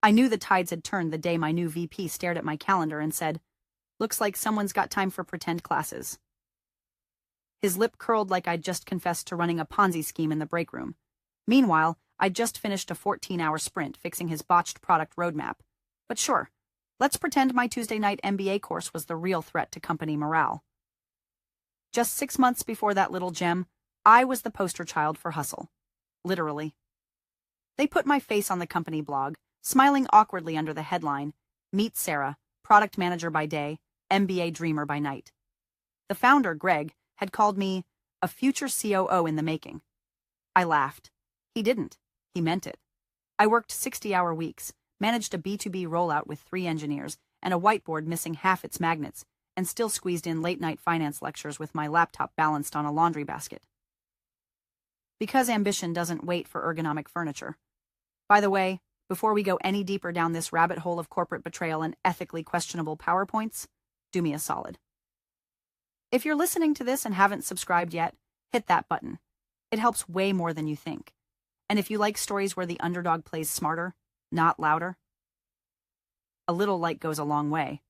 I knew the tides had turned the day my new VP stared at my calendar and said, "Looks like someone's got time for pretend classes." His lip curled like I'd just confessed to running a Ponzi scheme in the break room. Meanwhile, I'd just finished a 14-hour sprint fixing his botched product roadmap. But sure, let's pretend my Tuesday night MBA course was the real threat to company morale. Just 6 months before that little gem, I was the poster child for hustle. Literally. They put my face on the company blog, smiling awkwardly under the headline, "Meet Sarah, product manager by day, MBA dreamer by night." The founder, Greg, had called me a future COO in the making. I laughed. He didn't. He meant it. I worked 60-hour weeks, managed a B2B rollout with 3 engineers and a whiteboard missing half its magnets, and still squeezed in late-night finance lectures with my laptop balanced on a laundry basket. Because ambition doesn't wait for ergonomic furniture. By the way, before we go any deeper down this rabbit hole of corporate betrayal and ethically questionable PowerPoints, do me a solid. If you're listening to this and haven't subscribed yet, hit that button. It helps way more than you think. And if you like stories where the underdog plays smarter, not louder, a little light goes a long way.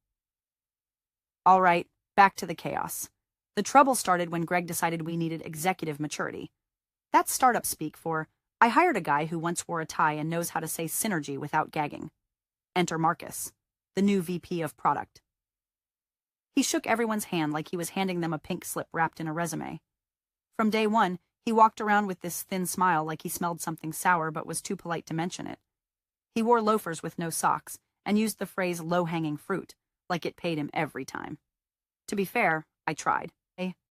All right, back to the chaos. The trouble started when Greg decided we needed executive maturity. That's startup speak for, I hired a guy who once wore a tie and knows how to say synergy without gagging. Enter Marcus, the new VP of product. He shook everyone's hand like he was handing them a pink slip wrapped in a resume. From day one, he walked around with this thin smile like he smelled something sour but was too polite to mention it. He wore loafers with no socks and used the phrase low-hanging fruit, like it paid him every time. To be fair, I tried.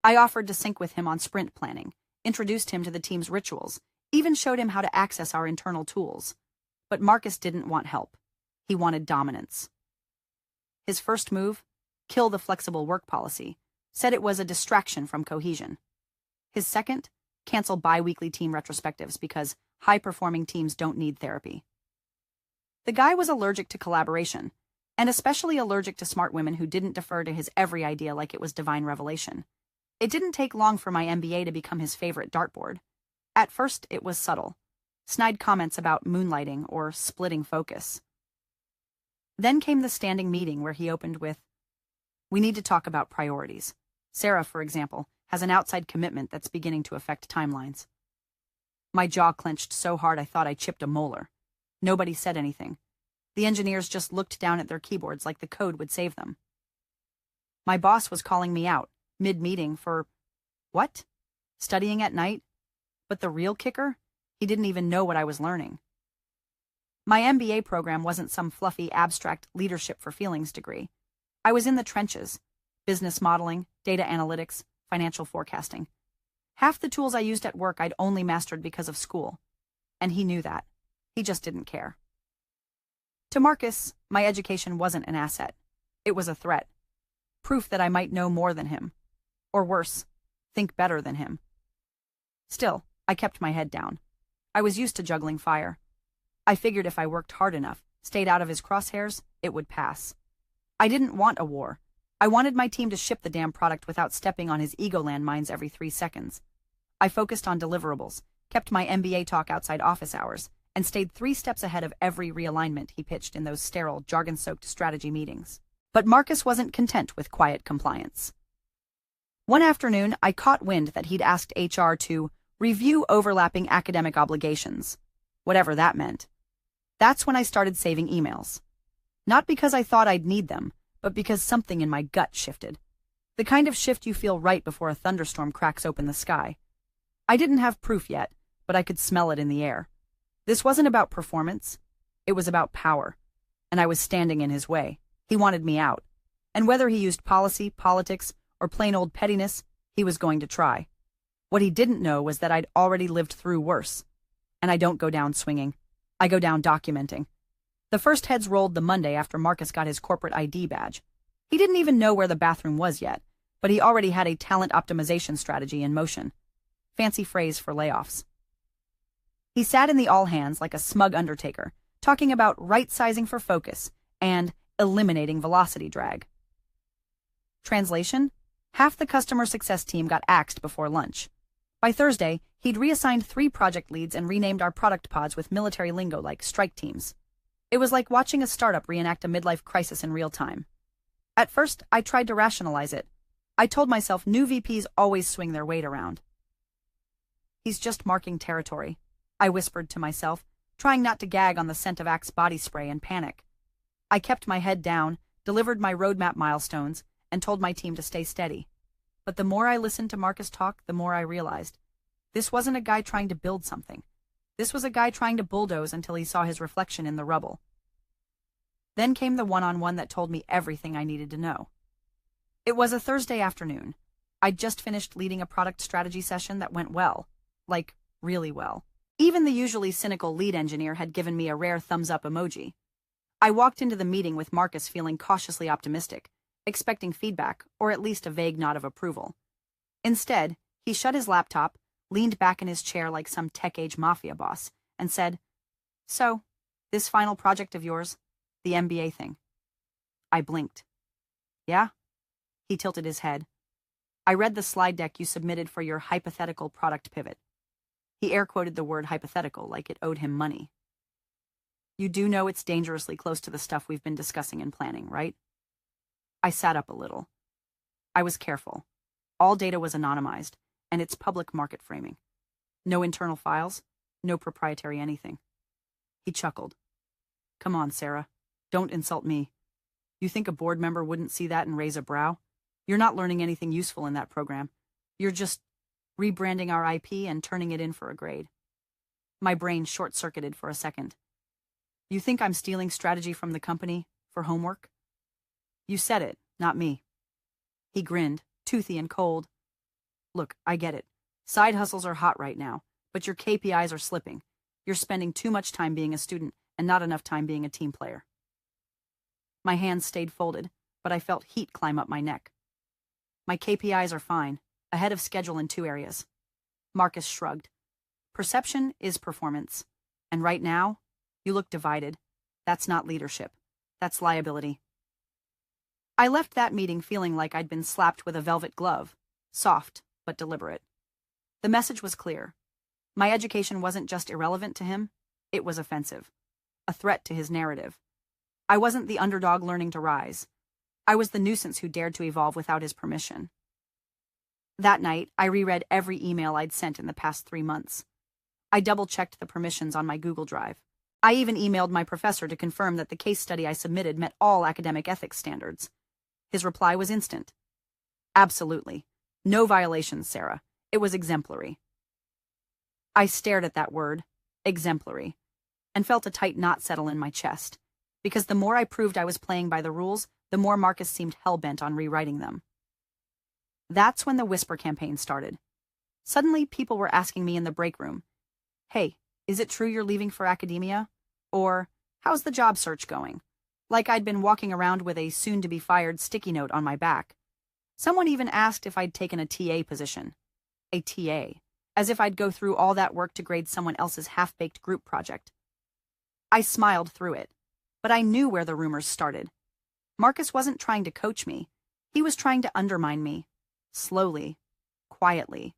I offered to sync with him on sprint planning, introduced him to the team's rituals, even showed him how to access our internal tools. But Marcus didn't want help. He wanted dominance. His first move? Kill the flexible work policy, said it was a distraction from cohesion. His second? Cancel bi-weekly team retrospectives because high-performing teams don't need therapy. The guy was allergic to collaboration, and especially allergic to smart women who didn't defer to his every idea like it was divine revelation. It didn't take long for my MBA to become his favorite dartboard. At first, it was subtle. Snide comments about moonlighting or splitting focus. Then came the standing meeting where he opened with, "We need to talk about priorities. Sarah, for example, has an outside commitment that's beginning to affect timelines." My jaw clenched so hard I thought I chipped a molar. Nobody said anything. The engineers just looked down at their keyboards like the code would save them. My boss was calling me out, mid-meeting, for, what? Studying at night? But the real kicker? He didn't even know what I was learning. My MBA program wasn't some fluffy, abstract leadership for feelings degree. I was in the trenches. Business modeling, data analytics, financial forecasting. Half the tools I used at work I'd only mastered because of school. And he knew that. He just didn't care. To Marcus, my education wasn't an asset. It was a threat. Proof that I might know more than him. Or worse, think better than him. Still, I kept my head down. I was used to juggling fire. I figured if I worked hard enough, stayed out of his crosshairs, it would pass. I didn't want a war. I wanted my team to ship the damn product without stepping on his ego landmines every 3 seconds. I focused on deliverables, kept my MBA talk outside office hours, and stayed 3 steps ahead of every realignment he pitched in those sterile, jargon-soaked strategy meetings. But Marcus wasn't content with quiet compliance. One afternoon, I caught wind that he'd asked HR to review overlapping academic obligations, whatever that meant. That's when I started saving emails. Not because I thought I'd need them, but because something in my gut shifted. The kind of shift you feel right before a thunderstorm cracks open the sky. I didn't have proof yet, but I could smell it in the air. This wasn't about performance. It was about power. And I was standing in his way. He wanted me out. And whether he used policy, politics, or plain old pettiness, he was going to try. What he didn't know was that I'd already lived through worse. And I don't go down swinging. I go down documenting. The first heads rolled the Monday after Marcus got his corporate ID badge. He didn't even know where the bathroom was yet, but he already had a talent optimization strategy in motion. Fancy phrase for layoffs. He sat in the all-hands like a smug undertaker, talking about right-sizing for focus and eliminating velocity drag. Translation? Half the customer success team got axed before lunch. By Thursday, he'd reassigned 3 project leads and renamed our product pods with military lingo like strike teams. It was like watching a startup reenact a midlife crisis in real time. At first, I tried to rationalize it. I told myself new VPs always swing their weight around. He's just marking territory, I whispered to myself, trying not to gag on the scent of Axe body spray and panic. I kept my head down, delivered my roadmap milestones, and told my team to stay steady. But the more I listened to Marcus talk, the more I realized. This wasn't a guy trying to build something. This was a guy trying to bulldoze until he saw his reflection in the rubble. Then came the one-on-one that told me everything I needed to know. It was a Thursday afternoon. I'd just finished leading a product strategy session that went well. Like, really well. Even the usually cynical lead engineer had given me a rare thumbs-up emoji. I walked into the meeting with Marcus feeling cautiously optimistic, expecting feedback, or at least a vague nod of approval. Instead, he shut his laptop, leaned back in his chair like some tech-age mafia boss, and said, "So, this final project of yours, the MBA thing." I blinked. "Yeah?" He tilted his head. "I read the slide deck you submitted for your hypothetical product pivot." He air-quoted the word hypothetical like it owed him money. "You do know it's dangerously close to the stuff we've been discussing and planning, right?" I sat up a little. I was careful. All data was anonymized, and it's public market framing. No internal files, no proprietary anything. He chuckled. "Come on, Sarah. Don't insult me. You think a board member wouldn't see that and raise a brow? You're not learning anything useful in that program. You're just rebranding our IP and turning it in for a grade." My brain short-circuited for a second. "You think I'm stealing strategy from the company for homework?" "You said it, not me." He grinned, toothy and cold. "Look, I get it. Side hustles are hot right now, but your KPIs are slipping. You're spending too much time being a student and not enough time being a team player." My hands stayed folded, but I felt heat climb up my neck. "My KPIs are fine, ahead of schedule in 2 areas." Marcus shrugged. "Perception is performance. And right now, you look divided. That's not leadership. That's liability." I left that meeting feeling like I'd been slapped with a velvet glove, soft but deliberate. The message was clear. My education wasn't just irrelevant to him, it was offensive, a threat to his narrative. I wasn't the underdog learning to rise. I was the nuisance who dared to evolve without his permission. That night, I reread every email I'd sent in the past 3 months. I double-checked the permissions on my Google Drive. I even emailed my professor to confirm that the case study I submitted met all academic ethics standards. His reply was instant. "Absolutely. No violations, Sarah. It was exemplary." I stared at that word, exemplary, and felt a tight knot settle in my chest, because the more I proved I was playing by the rules, the more Marcus seemed hell-bent on rewriting them. That's when the whisper campaign started. Suddenly, people were asking me in the break room, "Hey, is it true you're leaving for academia?" Or, "How's the job search going?" Like I'd been walking around with a soon-to-be-fired sticky note on my back. Someone even asked if I'd taken a TA position. A TA, as if I'd go through all that work to grade someone else's half-baked group project. I smiled through it, but I knew where the rumors started. Marcus wasn't trying to coach me. He was trying to undermine me. Slowly, quietly,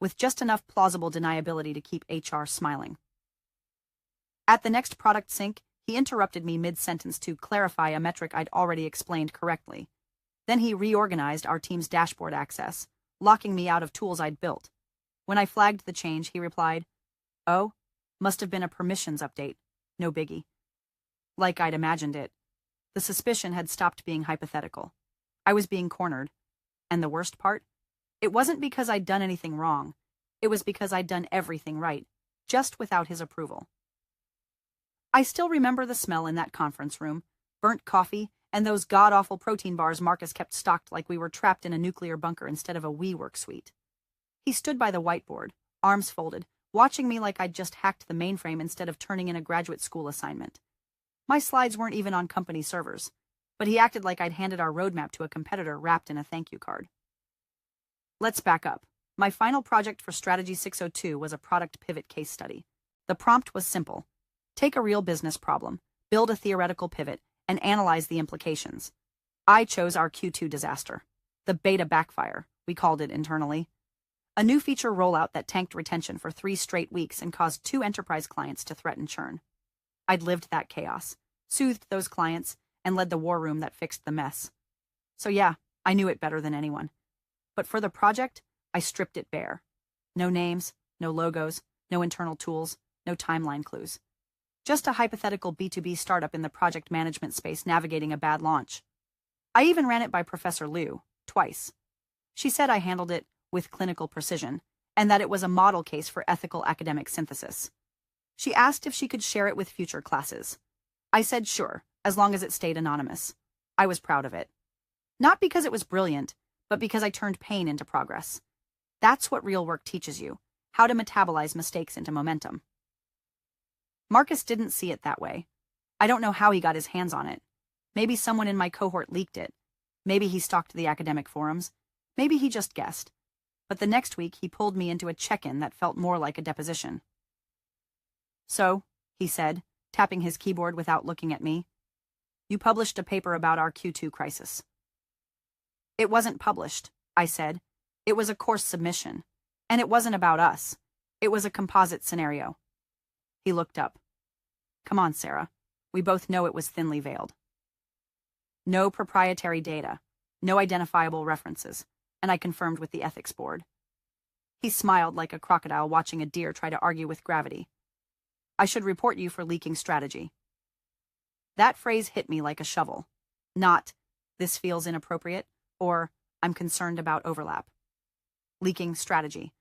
with just enough plausible deniability to keep HR smiling. At the next product sync, he interrupted me mid-sentence to clarify a metric I'd already explained correctly. Then he reorganized our team's dashboard access, locking me out of tools I'd built. When I flagged the change, he replied, "Oh, must have been a permissions update. No biggie." Like I'd imagined it. The suspicion had stopped being hypothetical. I was being cornered. And the worst part? It wasn't because I'd done anything wrong. It was because I'd done everything right, just without his approval. I still remember the smell in that conference room, burnt coffee, and those god-awful protein bars Marcus kept stocked like we were trapped in a nuclear bunker instead of a WeWork suite. He stood by the whiteboard, arms folded, watching me like I'd just hacked the mainframe instead of turning in a graduate school assignment. My slides weren't even on company servers, but he acted like I'd handed our roadmap to a competitor wrapped in a thank you card. Let's back up. My final project for Strategy 602 was a product pivot case study. The prompt was simple. Take a real business problem, build a theoretical pivot, and analyze the implications. I chose our Q2 disaster. The beta backfire, we called it internally. A new feature rollout that tanked retention for 3 straight weeks and caused 2 enterprise clients to threaten churn. I'd lived that chaos, soothed those clients, and led the war room that fixed the mess. So yeah, I knew it better than anyone. But for the project, I stripped it bare. No names, no logos, no internal tools, no timeline clues. Just a hypothetical B2B startup in the project management space navigating a bad launch. I even ran it by Professor Liu, twice. She said I handled it with clinical precision, and that it was a model case for ethical academic synthesis. She asked if she could share it with future classes. I said sure, as long as it stayed anonymous. I was proud of it. Not because it was brilliant, but because I turned pain into progress. That's what real work teaches you, how to metabolize mistakes into momentum. Marcus didn't see it that way. I don't know how he got his hands on it. Maybe someone in my cohort leaked it. Maybe he stalked the academic forums. Maybe he just guessed. But the next week, he pulled me into a check-in that felt more like a deposition. So, he said, tapping his keyboard without looking at me, you published a paper about our Q2 crisis. It wasn't published, I said. It was a course submission. And it wasn't about us. It was a composite scenario. He looked up. Come on, Sarah. We both know it was thinly veiled. No proprietary data, no identifiable references, and I confirmed with the ethics board. He smiled like a crocodile watching a deer try to argue with gravity. I should report you for leaking strategy. That phrase hit me like a shovel. Not, this feels inappropriate, or I'm concerned about overlap. Leaking strategy.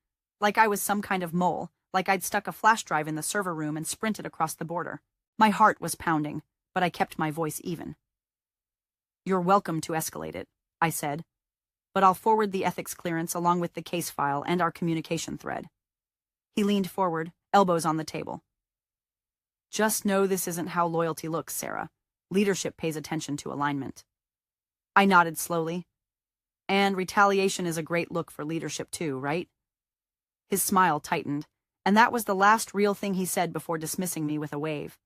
Like I was some kind of mole, like I'd stuck a flash drive in the server room and sprinted across the border. My heart was pounding, but I kept my voice even. You're welcome to escalate it, I said, but I'll forward the ethics clearance along with the case file and our communication thread. He leaned forward, elbows on the table. Just know this isn't how loyalty looks, Sarah. Leadership pays attention to alignment. I nodded slowly. And retaliation is a great look for leadership too, right? His smile tightened, and that was the last real thing he said before dismissing me with a wave,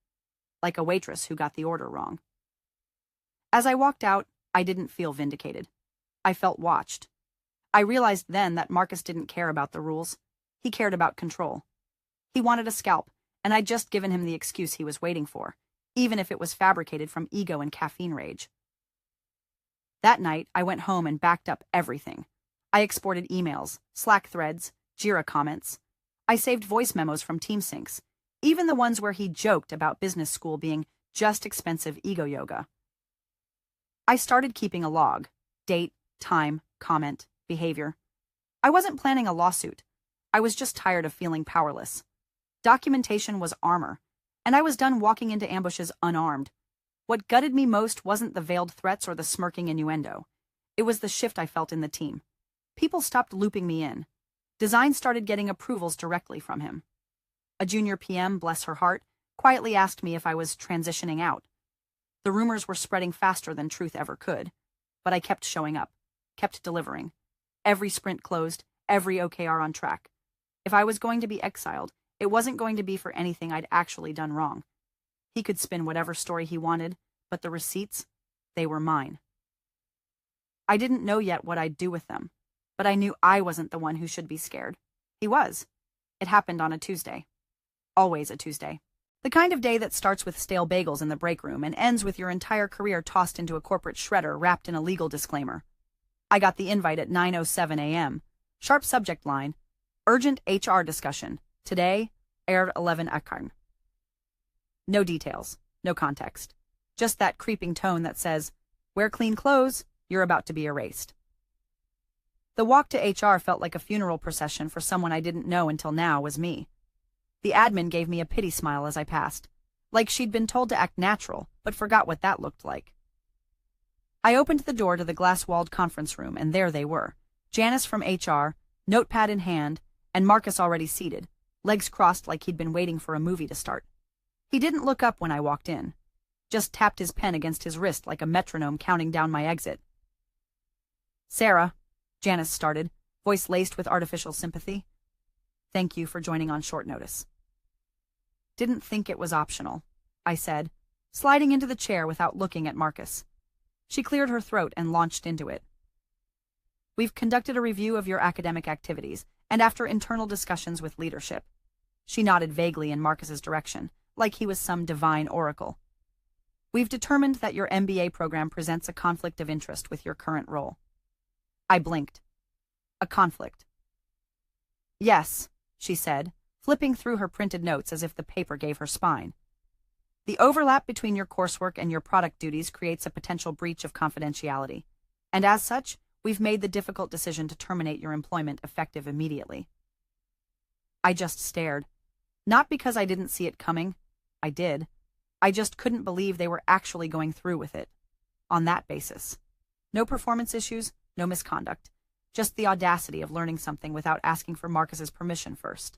like a waitress who got the order wrong. As I walked out, I didn't feel vindicated. I felt watched. I realized then that Marcus didn't care about the rules. He cared about control. He wanted a scalp, and I'd just given him the excuse he was waiting for, even if it was fabricated from ego and caffeine rage. That night, I went home and backed up everything. I exported emails, Slack threads, Jira comments. I saved voice memos from team syncs, even the ones where he joked about business school being just expensive ego yoga. I started keeping a log. Date, time, comment, behavior. I wasn't planning a lawsuit. I was just tired of feeling powerless. Documentation was armor, and I was done walking into ambushes unarmed. What gutted me most wasn't the veiled threats or the smirking innuendo. It was the shift I felt in the team. People stopped looping me in. Design started getting approvals directly from him. A junior PM, bless her heart, quietly asked me if I was transitioning out. The rumors were spreading faster than truth ever could, but I kept showing up, kept delivering. Every sprint closed, every OKR on track. If I was going to be exiled, it wasn't going to be for anything I'd actually done wrong. He could spin whatever story he wanted, but the receipts, they were mine. I didn't know yet what I'd do with them, but I knew I wasn't the one who should be scared. He was. It happened on a Tuesday. Always a Tuesday. The kind of day that starts with stale bagels in the break room and ends with your entire career tossed into a corporate shredder wrapped in a legal disclaimer. I got the invite at 9:07 a.m. Sharp subject line, urgent HR discussion. Today, aired 11 Akkarn. No details, no context. Just that creeping tone that says, wear clean clothes, you're about to be erased. The walk to HR felt like a funeral procession for someone I didn't know until now was me. The admin gave me a pity smile as I passed, like she'd been told to act natural, but forgot what that looked like. I opened the door to the glass-walled conference room, and there they were, Janice from HR, notepad in hand, and Marcus already seated, legs crossed like he'd been waiting for a movie to start. He didn't look up when I walked in, just tapped his pen against his wrist like a metronome counting down my exit. Sarah, Janice started, voice laced with artificial sympathy. Thank you for joining on short notice. Didn't think it was optional, I said, sliding into the chair without looking at Marcus. She cleared her throat and launched into it. We've conducted a review of your academic activities, and after internal discussions with leadership. She nodded vaguely in Marcus's direction, like he was some divine oracle. We've determined that your MBA program presents a conflict of interest with your current role. I blinked. A conflict. Yes, she said, flipping through her printed notes as if the paper gave her spine. The overlap between your coursework and your product duties creates a potential breach of confidentiality, and as such, we've made the difficult decision to terminate your employment effective immediately. I just stared. Not because I didn't see it coming. I did. I just couldn't believe they were actually going through with it. On that basis. No performance issues, no misconduct. Just the audacity of learning something without asking for Marcus's permission first.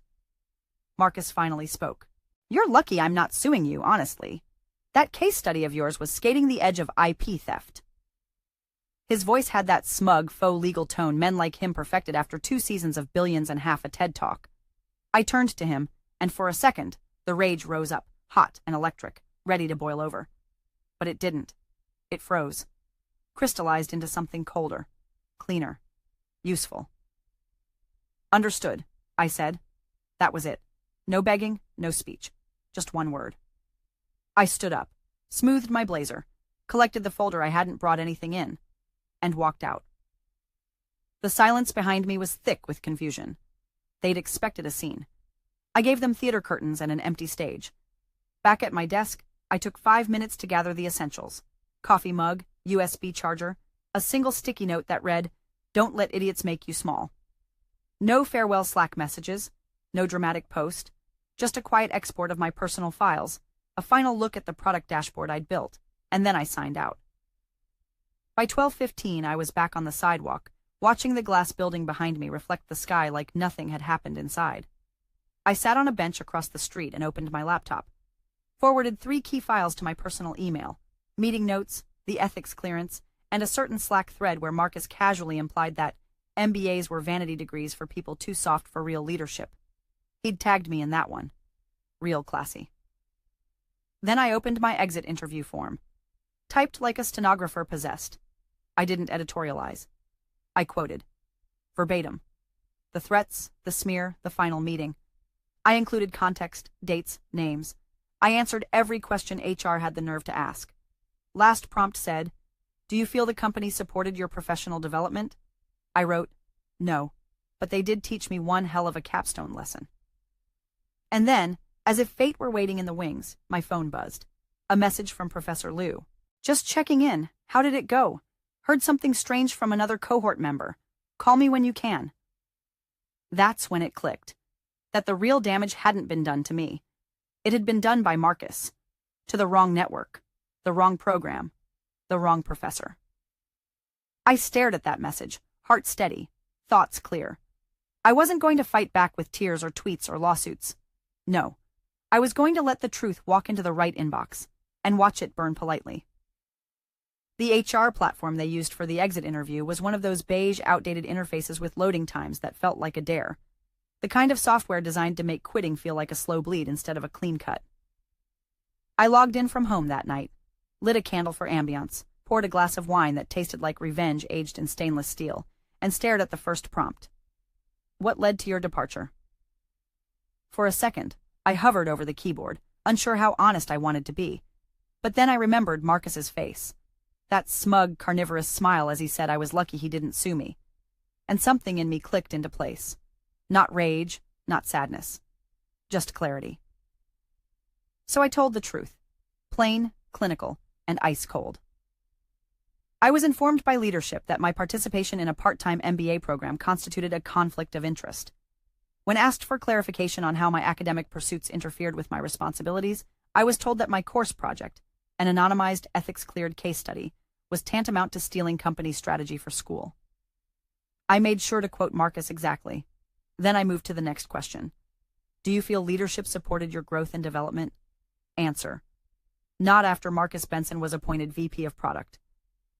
Marcus finally spoke. You're lucky I'm not suing you, honestly. That case study of yours was skating the edge of IP theft. His voice had that smug, faux legal tone men like him perfected after 2 seasons of Billions and Half a TED Talk. I turned to him, and for a second, the rage rose up, hot and electric, ready to boil over. But it didn't. It froze. Crystallized into something colder, cleaner, useful. Understood, I said. That was it. No begging, no speech. Just one word. I stood up, smoothed my blazer, collected the folder I hadn't brought anything in, and walked out. The silence behind me was thick with confusion. They'd expected a scene. I gave them theater curtains and an empty stage. Back at my desk, I took 5 minutes to gather the essentials. Coffee mug, USB charger, a single sticky note that read, "Don't let idiots make you small." No farewell Slack messages, no dramatic post, just a quiet export of my personal files, a final look at the product dashboard I'd built, and then I signed out. By 12:15, I was back on the sidewalk, watching the glass building behind me reflect the sky like nothing had happened inside. I sat on a bench across the street and opened my laptop, forwarded 3 key files to my personal email, meeting notes, the ethics clearance, and a certain Slack thread where Marcus casually implied that MBAs were vanity degrees for people too soft for real leadership. He'd tagged me in that one. Real classy. Then I opened my exit interview form, typed like a stenographer possessed. I didn't editorialize. I quoted. Verbatim. The threats, the smear, the final meeting. I included context, dates, names. I answered every question HR had the nerve to ask. Last prompt said, "Do you feel the company supported your professional development?" I wrote, "No, but they did teach me one hell of a capstone lesson." And then, as if fate were waiting in the wings, my phone buzzed. A message from Professor Liu. "Just checking in. How did it go? Heard something strange from another cohort member. Call me when you can." That's when it clicked. That the real damage hadn't been done to me. It had been done by Marcus. To the wrong network, the wrong program, the wrong professor. I stared at that message, heart steady, thoughts clear. I wasn't going to fight back with tears or tweets or lawsuits. No, I was going to let the truth walk into the right inbox and watch it burn politely. The HR platform they used for the exit interview was one of those beige, outdated interfaces with loading times that felt like a dare. The kind of software designed to make quitting feel like a slow bleed instead of a clean cut. I logged in from home that night, lit a candle for ambiance, poured a glass of wine that tasted like revenge aged in stainless steel, and stared at the first prompt. What led to your departure? For a second, I hovered over the keyboard, unsure how honest I wanted to be. But then I remembered Marcus's face. That smug, carnivorous smile as he said I was lucky he didn't sue me. And something in me clicked into place. Not rage, not sadness. Just clarity. So I told the truth. Plain, clinical, and ice cold. I was informed by leadership that my participation in a part-time MBA program constituted a conflict of interest. When asked for clarification on how my academic pursuits interfered with my responsibilities, I was told that my course project, an anonymized, ethics-cleared case study, was tantamount to stealing company strategy for school. I made sure to quote Marcus exactly. Then I moved to the next question. Do you feel leadership supported your growth and development? Answer. Not after Marcus Benson was appointed VP of Product.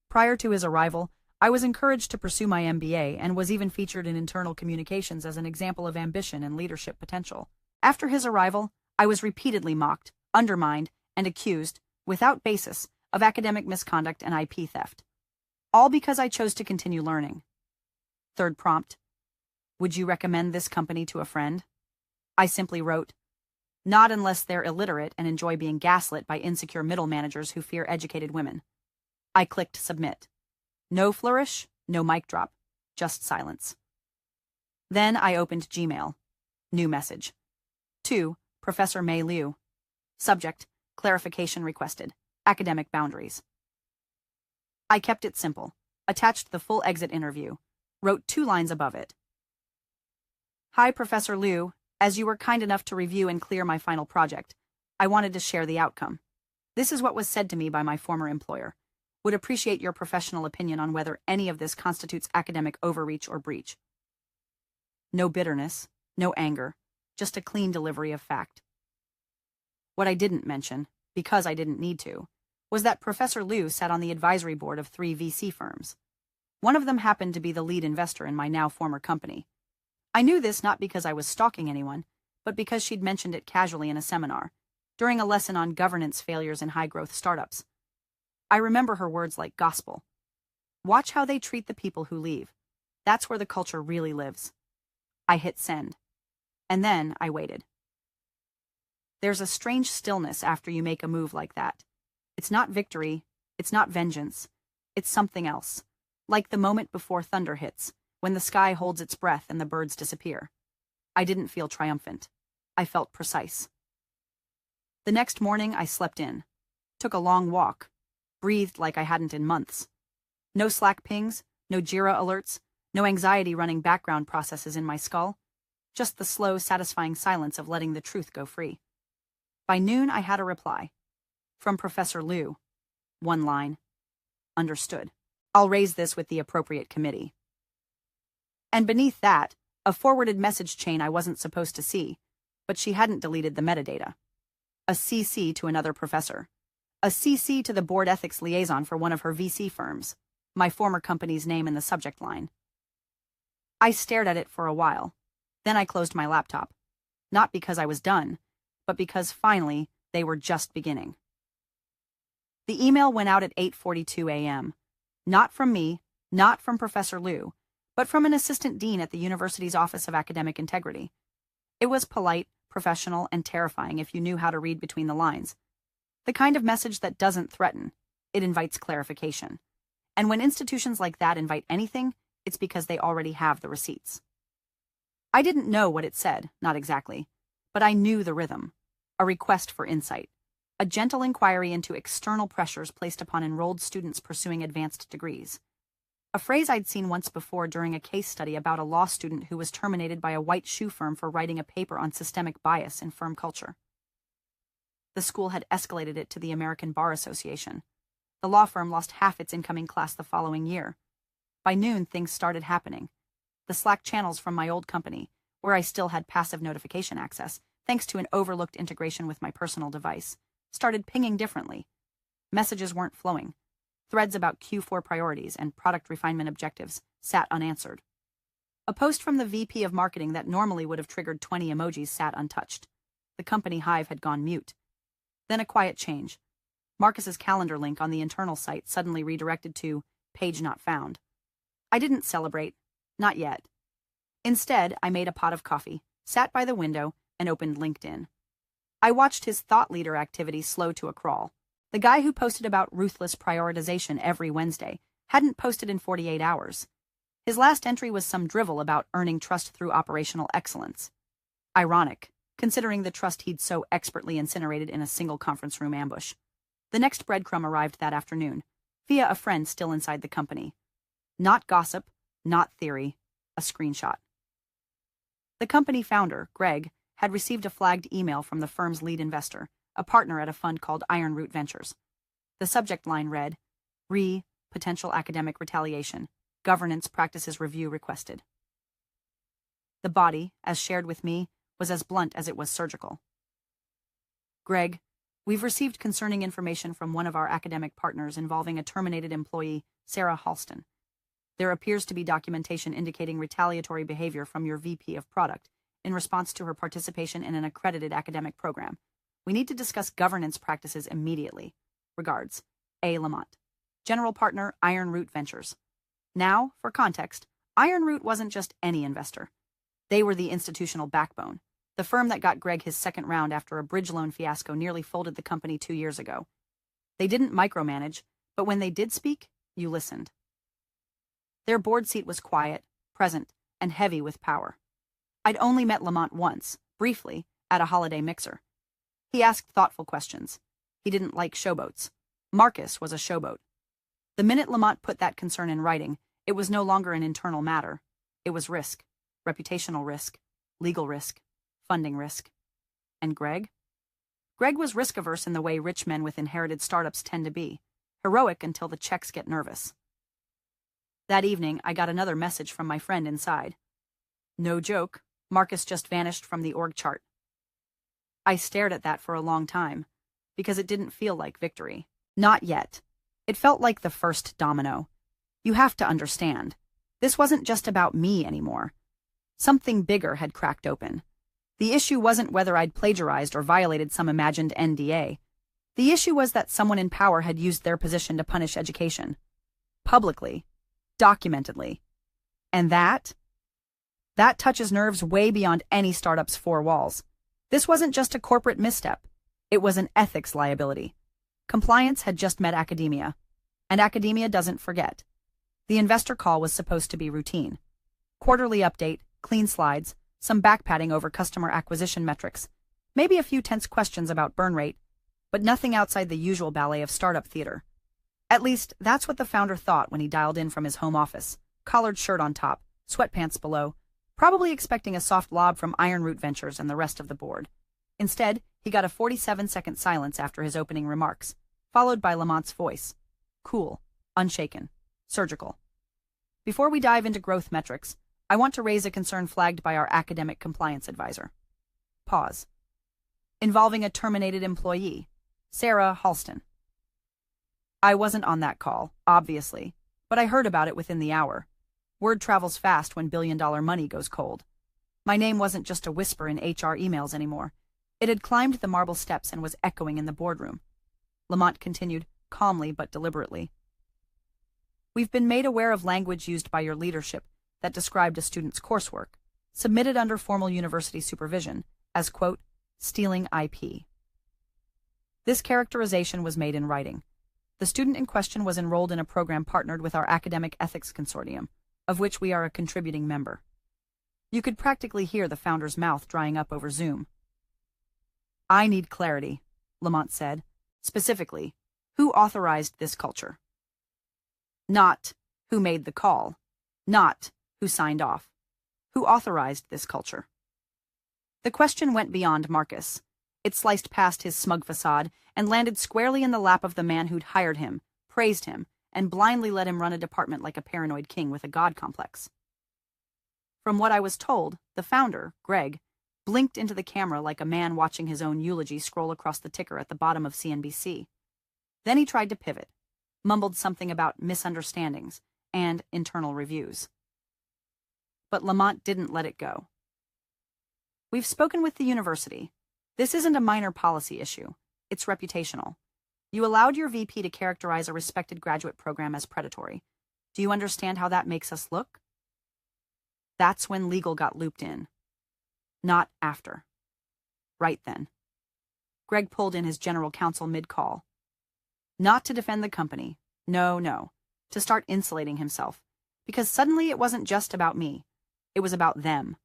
Prior to his arrival, I was encouraged to pursue my MBA and was even featured in internal communications as an example of ambition and leadership potential. After his arrival, I was repeatedly mocked, undermined, and accused, without basis, of academic misconduct and IP theft. All because I chose to continue learning. Third prompt. Would you recommend this company to a friend? I simply wrote, Not unless they're illiterate and enjoy being gaslit by insecure middle managers who fear educated women. I clicked submit. No flourish, no mic drop, just silence. Then I opened Gmail. New message. To Professor Mei Liu. Subject, clarification requested. Academic boundaries. I kept it simple. Attached the full exit interview. Wrote 2 lines above it. Hi, Professor Liu. As you were kind enough to review and clear my final project, I wanted to share the outcome. This is what was said to me by my former employer. Would appreciate your professional opinion on whether any of this constitutes academic overreach or breach. No bitterness, no anger, just a clean delivery of fact. What I didn't mention, because I didn't need to, was that Professor Liu sat on the advisory board of 3 VC firms. One of them happened to be the lead investor in my now former company. I knew this not because I was stalking anyone, but because she'd mentioned it casually in a seminar, during a lesson on governance failures in high-growth startups. I remember her words like gospel. Watch how they treat the people who leave. That's where the culture really lives. I hit send. And then I waited. There's a strange stillness after you make a move like that. It's not victory. It's not vengeance. It's something else. Like the moment before thunder hits, when the sky holds its breath and the birds disappear. I didn't feel triumphant. I felt precise. The next morning, I slept in. Took a long walk. Breathed like I hadn't in months. No Slack pings, no Jira alerts, no anxiety running background processes in my skull. Just the slow, satisfying silence of letting the truth go free. By noon, I had a reply. From Professor Liu. 1 line. Understood. I'll raise this with the appropriate committee. And beneath that, a forwarded message chain I wasn't supposed to see, but she hadn't deleted the metadata. A CC to another professor. A CC to the board ethics liaison for one of her VC firms. My former company's name in the subject line. I stared at it for a while. Then I closed my laptop. Not because I was done, but because finally they were just beginning. The email went out at 8:42 a.m. Not from me, not from Professor Liu, but from an assistant dean at the university's Office of Academic Integrity. It was polite, professional, and terrifying if you knew how to read between the lines. The kind of message that doesn't threaten, it invites clarification. And when institutions like that invite anything, it's because they already have the receipts. I didn't know what it said, not exactly, but I knew the rhythm. A request for insight. A gentle inquiry into external pressures placed upon enrolled students pursuing advanced degrees. A phrase I'd seen once before during a case study about a law student who was terminated by a white shoe firm for writing a paper on systemic bias in firm culture. The school had escalated it to the American Bar Association. The law firm lost half its incoming class the following year. By noon, things started happening. The Slack channels from my old company, where I still had passive notification access, thanks to an overlooked integration with my personal device, started pinging differently. Messages weren't flowing. Threads about Q4 priorities and product refinement objectives sat unanswered. A post from the VP of marketing that normally would have triggered 20 emojis sat untouched. The company hive had gone mute. Then a quiet change. Marcus's calendar link on the internal site suddenly redirected to page not found. I didn't celebrate. Not yet. Instead, I made a pot of coffee, sat by the window, and opened LinkedIn. I watched his thought leader activity slow to a crawl. The guy who posted about ruthless prioritization every Wednesday hadn't posted in 48 hours. His last entry was some drivel about earning trust through operational excellence. Ironic, considering the trust he'd so expertly incinerated in a single conference room ambush. The next breadcrumb arrived that afternoon, via a friend still inside the company. Not gossip, not theory, a screenshot. The company founder, Greg, had received a flagged email from the firm's lead investor, a partner at a fund called Ironroot Ventures. The subject line read, Potential academic retaliation, governance practices review requested. The body, as shared with me, was as blunt as it was surgical. Greg, we've received concerning information from one of our academic partners involving a terminated employee, Sarah Halston. There appears to be documentation indicating retaliatory behavior from your VP of Product in response to her participation in an accredited academic program. We need to discuss governance practices immediately. Regards, A. Lamont, General Partner, Ironroot Ventures. Now, for context, Ironroot wasn't just any investor. They were the institutional backbone, The firm that got Greg his second round after a bridge loan fiasco nearly folded the company 2 years ago. They didn't micromanage, but when they did speak, you listened. Their board seat was quiet, present, and heavy with power. I'd only met Lamont once, briefly, at a holiday mixer. He asked thoughtful questions. He didn't like showboats. Marcus was a showboat. The minute Lamont put that concern in writing, it was no longer an internal matter. It was risk, reputational risk, legal risk, funding risk. And Greg? Greg was risk-averse in the way rich men with inherited startups tend to be, heroic until the checks get nervous. That evening, I got another message from my friend inside. No joke, Marcus just vanished from the org chart. I stared at that for a long time, because it didn't feel like victory. Not yet. It felt like the first domino. You have to understand, this wasn't just about me anymore. Something bigger had cracked open. The issue wasn't whether I'd plagiarized or violated some imagined NDA. The issue was that someone in power had used their position to punish education. Publicly. Documentedly. And that touches nerves way beyond any startup's four walls. This wasn't just a corporate misstep. It was an ethics liability. Compliance had just met academia. And academia doesn't forget. The investor call was supposed to be routine. Quarterly update, clean slides, some backpatting over customer acquisition metrics, maybe a few tense questions about burn rate, but nothing outside the usual ballet of startup theater. At least, that's what the founder thought when he dialed in from his home office, collared shirt on top, sweatpants below, probably expecting a soft lob from Ironroot Ventures and the rest of the board. Instead, he got a 47-second silence after his opening remarks, followed by Lamont's voice. Cool, unshaken, surgical. Before we dive into growth metrics, I want to raise a concern flagged by our academic compliance advisor. Pause. Involving a terminated employee, Sarah Halston. I wasn't on that call, obviously, but I heard about it within the hour. Word travels fast when billion-dollar money goes cold. My name wasn't just a whisper in HR emails anymore. It had climbed the marble steps and was echoing in the boardroom. Lamont continued, calmly but deliberately. We've been made aware of language used by your leadership that described a student's coursework, submitted under formal university supervision, as, quote, stealing IP. This characterization was made in writing. The student in question was enrolled in a program partnered with our Academic Ethics Consortium, of which we are a contributing member. You could practically hear the founder's mouth drying up over Zoom. I need clarity, Lamont said. Specifically, who authorized this culture? Not who made the call. Not who signed off. Who authorized this culture? The question went beyond Marcus. It sliced past his smug facade and landed squarely in the lap of the man who'd hired him, praised him, and blindly let him run a department like a paranoid king with a god complex. From what I was told, the founder, Greg, blinked into the camera like a man watching his own eulogy scroll across the ticker at the bottom of CNBC. Then he tried to pivot, mumbled something about misunderstandings and internal reviews. But Lamont didn't let it go. We've spoken with the university. This isn't a minor policy issue. It's reputational. You allowed your VP to characterize a respected graduate program as predatory. Do you understand how that makes us look? That's when legal got looped in. Not after. Right then. Greg pulled in his general counsel mid-call. Not to defend the company. No. To start insulating himself. Because suddenly it wasn't just about me. It was about them.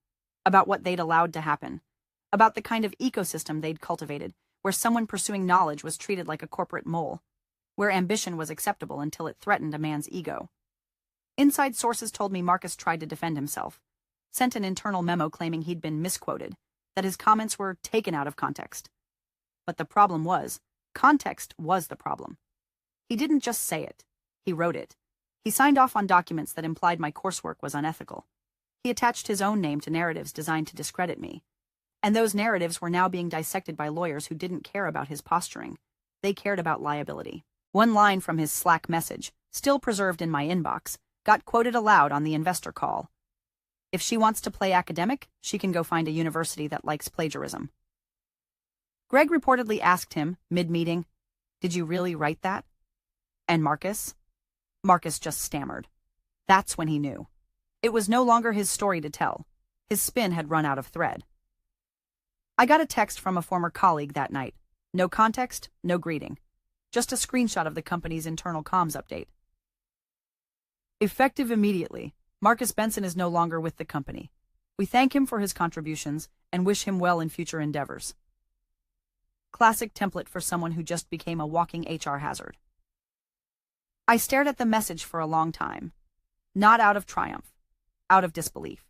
About what they'd allowed to happen. About the kind of ecosystem they'd cultivated, where someone pursuing knowledge was treated like a corporate mole. Where ambition was acceptable until it threatened a man's ego. Inside sources told me Marcus tried to defend himself. Sent an internal memo claiming he'd been misquoted, that his comments were taken out of context. But the problem was, context was the problem. He didn't just say it. He wrote it. He signed off on documents that implied my coursework was unethical. He attached his own name to narratives designed to discredit me. And those narratives were now being dissected by lawyers who didn't care about his posturing. They cared about liability. One line from his Slack message, still preserved in my inbox, got quoted aloud on the investor call. If she wants to play academic, she can go find a university that likes plagiarism. Greg reportedly asked him, mid-meeting, "Did you really write that?" And Marcus? Marcus just stammered. That's when he knew. It was no longer his story to tell. His spin had run out of thread. I got a text from a former colleague that night. No context, no greeting. Just a screenshot of the company's internal comms update. Effective immediately, Marcus Benson is no longer with the company. We thank him for his contributions and wish him well in future endeavors. Classic template for someone who just became a walking HR hazard. I stared at the message for a long time. Not out of triumph, out of disbelief.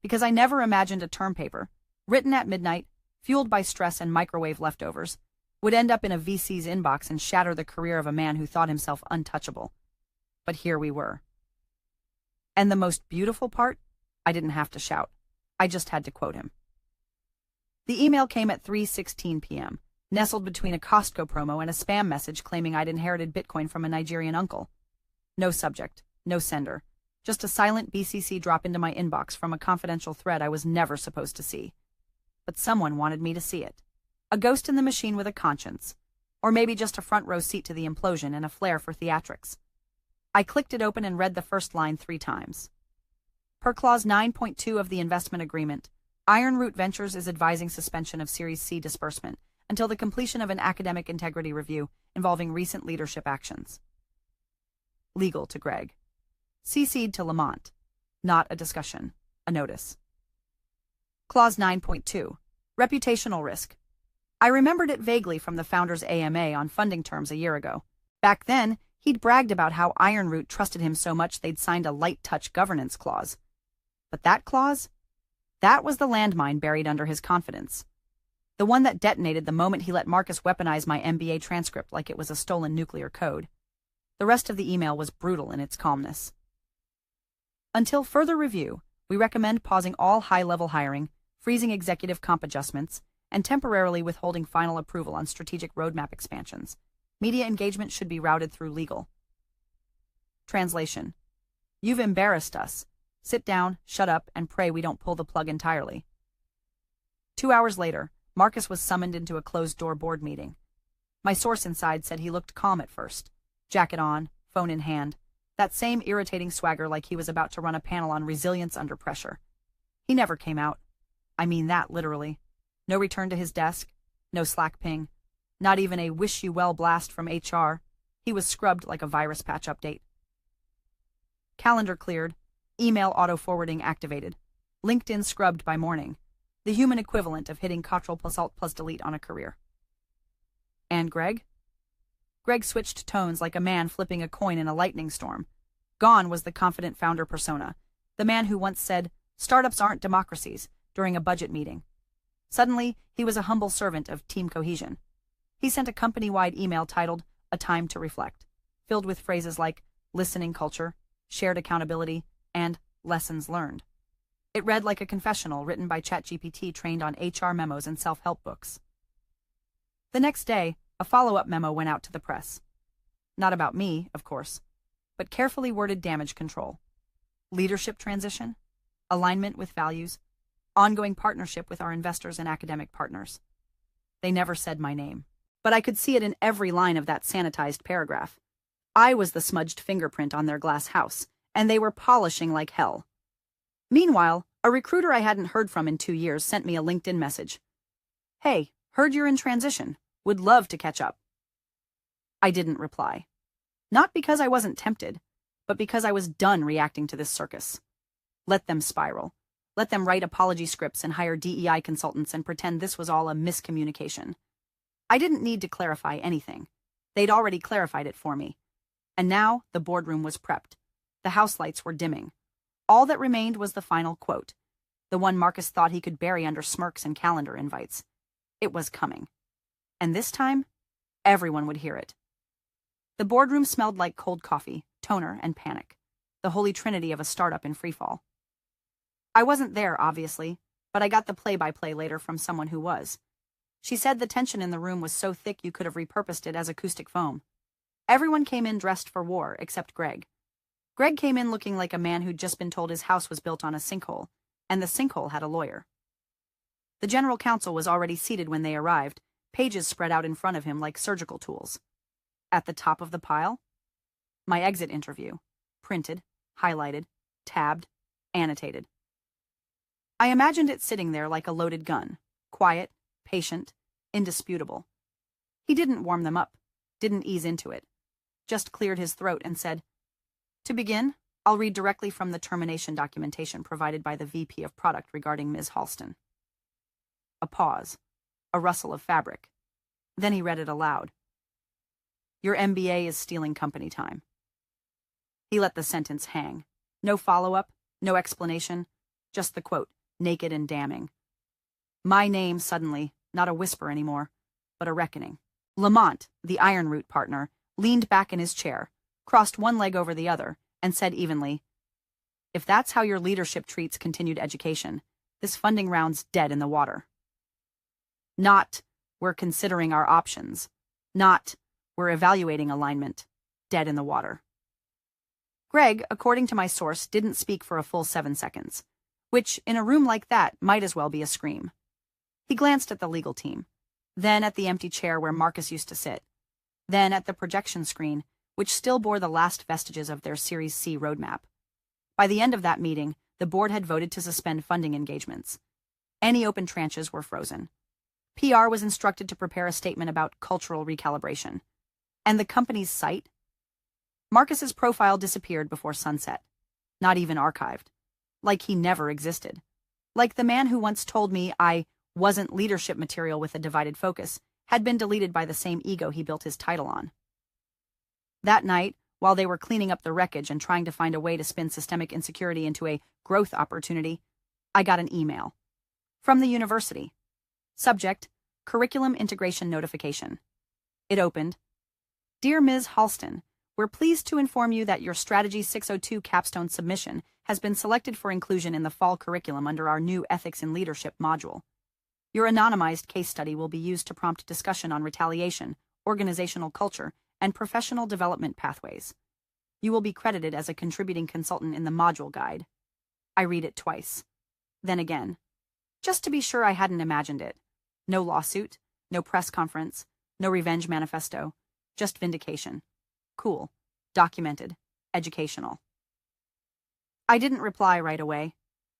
Because I never imagined a term paper, written at midnight, fueled by stress and microwave leftovers, would end up in a VC's inbox and shatter the career of a man who thought himself untouchable. But here we were. And the most beautiful part? I didn't have to shout. I just had to quote him. The email came at 3:16 p.m., nestled between a Costco promo and a spam message claiming I'd inherited Bitcoin from a Nigerian uncle. No subject, no sender, just a silent BCC drop into my inbox from a confidential thread I was never supposed to see. But someone wanted me to see it. A ghost in the machine with a conscience. Or maybe just a front row seat to the implosion and a flair for theatrics. I clicked it open and read the first line 3 times. Per Clause 9.2 of the investment agreement, Ironroot Ventures is advising suspension of Series C disbursement until the completion of an academic integrity review involving recent leadership actions. Legal to Greg. CC'd to Lamont. Not a discussion. A notice. Clause 9.2. Reputational risk. I remembered it vaguely from the founder's AMA on funding terms a year ago. Back then, he'd bragged about how Ironroot trusted him so much they'd signed a light-touch governance clause. But that clause? That was the landmine buried under his confidence. The one that detonated the moment he let Marcus weaponize my MBA transcript like it was a stolen nuclear code. The rest of the email was brutal in its calmness. Until further review, we recommend pausing all high-level hiring, freezing executive comp adjustments, and temporarily withholding final approval on strategic roadmap expansions. Media engagement should be routed through legal. Translation. You've embarrassed us. Sit down, shut up, and pray we don't pull the plug entirely. 2 hours later, Marcus was summoned into a closed-door board meeting. My source inside said he looked calm at first. Jacket on, phone in hand. That same irritating swagger like he was about to run a panel on resilience under pressure. He never came out. I mean that literally. No return to his desk, no Slack ping, not even a wish you well blast from HR. He was scrubbed like a virus patch update. Calendar cleared, email auto-forwarding activated, LinkedIn scrubbed by morning, the human equivalent of hitting Ctrl+Alt+Delete on a career. And Greg? Greg switched tones like a man flipping a coin in a lightning storm. Gone was the confident founder persona, the man who once said, "Startups aren't democracies," during a budget meeting. Suddenly, he was a humble servant of team cohesion. He sent a company-wide email titled, "A Time to Reflect," filled with phrases like listening culture, shared accountability, and lessons learned. It read like a confessional written by ChatGPT trained on HR memos and self-help books. The next day, a follow-up memo went out to the press. Not about me, of course, but carefully worded damage control. Leadership transition, alignment with values, ongoing partnership with our investors and academic partners. They never said my name, but I could see it in every line of that sanitized paragraph. I was the smudged fingerprint on their glass house, and they were polishing like hell. Meanwhile, a recruiter I hadn't heard from in 2 years sent me a LinkedIn message. "Hey, heard you're in transition. Would love to catch up." I didn't reply. Not because I wasn't tempted, but because I was done reacting to this circus. Let them spiral. Let them write apology scripts and hire DEI consultants and pretend this was all a miscommunication. I didn't need to clarify anything. They'd already clarified it for me. And now the boardroom was prepped. The house lights were dimming. All that remained was the final quote, the one Marcus thought he could bury under smirks and calendar invites. It was coming. And this time, everyone would hear it. The boardroom smelled like cold coffee, toner, and panic, the holy trinity of a startup in freefall. I wasn't there, obviously, but I got the play-by-play later from someone who was. She said the tension in the room was so thick you could have repurposed it as acoustic foam. Everyone came in dressed for war, except Greg. Greg came in looking like a man who'd just been told his house was built on a sinkhole, and the sinkhole had a lawyer. The general counsel was already seated when they arrived, pages spread out in front of him like surgical tools. At the top of the pile, my exit interview, printed, highlighted, tabbed, annotated. I imagined it sitting there like a loaded gun, quiet, patient, indisputable. He didn't warm them up, didn't ease into it, just cleared his throat and said, "To begin, I'll read directly from the termination documentation provided by the VP of Product regarding Ms. Halston." A pause, a rustle of fabric. Then he read it aloud. "Your MBA is stealing company time." He let the sentence hang. No follow-up, no explanation, just the quote, naked and damning. My name suddenly, not a whisper anymore, but a reckoning. Lamont, the Iron Root partner, leaned back in his chair, crossed one leg over the other, and said evenly, "If that's how your leadership treats continued education, this funding round's dead in the water." Not, "We're considering our options." Not, "We're evaluating alignment." Dead in the water. Greg, according to my source, didn't speak for a full 7 seconds, which, in a room like that, might as well be a scream. He glanced at the legal team, then at the empty chair where Marcus used to sit, then at the projection screen, which still bore the last vestiges of their Series C roadmap. By the end of that meeting, the board had voted to suspend funding engagements. Any open tranches were frozen. PR was instructed to prepare a statement about cultural recalibration. And the company's site? Marcus's profile disappeared before sunset, not even archived, like he never existed. Like the man who once told me I wasn't leadership material with a divided focus had been deleted by the same ego he built his title on. That night, while they were cleaning up the wreckage and trying to find a way to spin systemic insecurity into a growth opportunity, I got an email. From the university. Subject, Curriculum Integration Notification. It opened, "Dear Ms. Halston, we're pleased to inform you that your Strategy 602 capstone submission has been selected for inclusion in the fall curriculum under our new Ethics in Leadership module. Your anonymized case study will be used to prompt discussion on retaliation, organizational culture, and professional development pathways. You will be credited as a contributing consultant in the module guide." I read it twice. Then again. Just to be sure I hadn't imagined it. No lawsuit, no press conference, no revenge manifesto, just vindication. Cool. Documented. Educational. I didn't reply right away.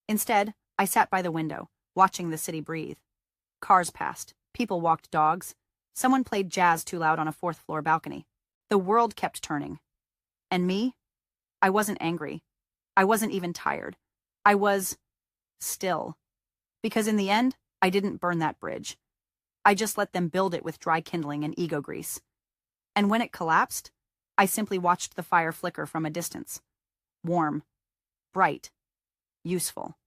Instead, I sat by the window, watching the city breathe. Cars passed. People walked dogs. Someone played jazz too loud on a fourth-floor balcony. The world kept turning. And me? I wasn't angry. I wasn't even tired. I was still. Because in the end, I didn't burn that bridge. I just let them build it with dry kindling and ego grease. And when it collapsed, I simply watched the fire flicker from a distance. Warm. Bright. Useful.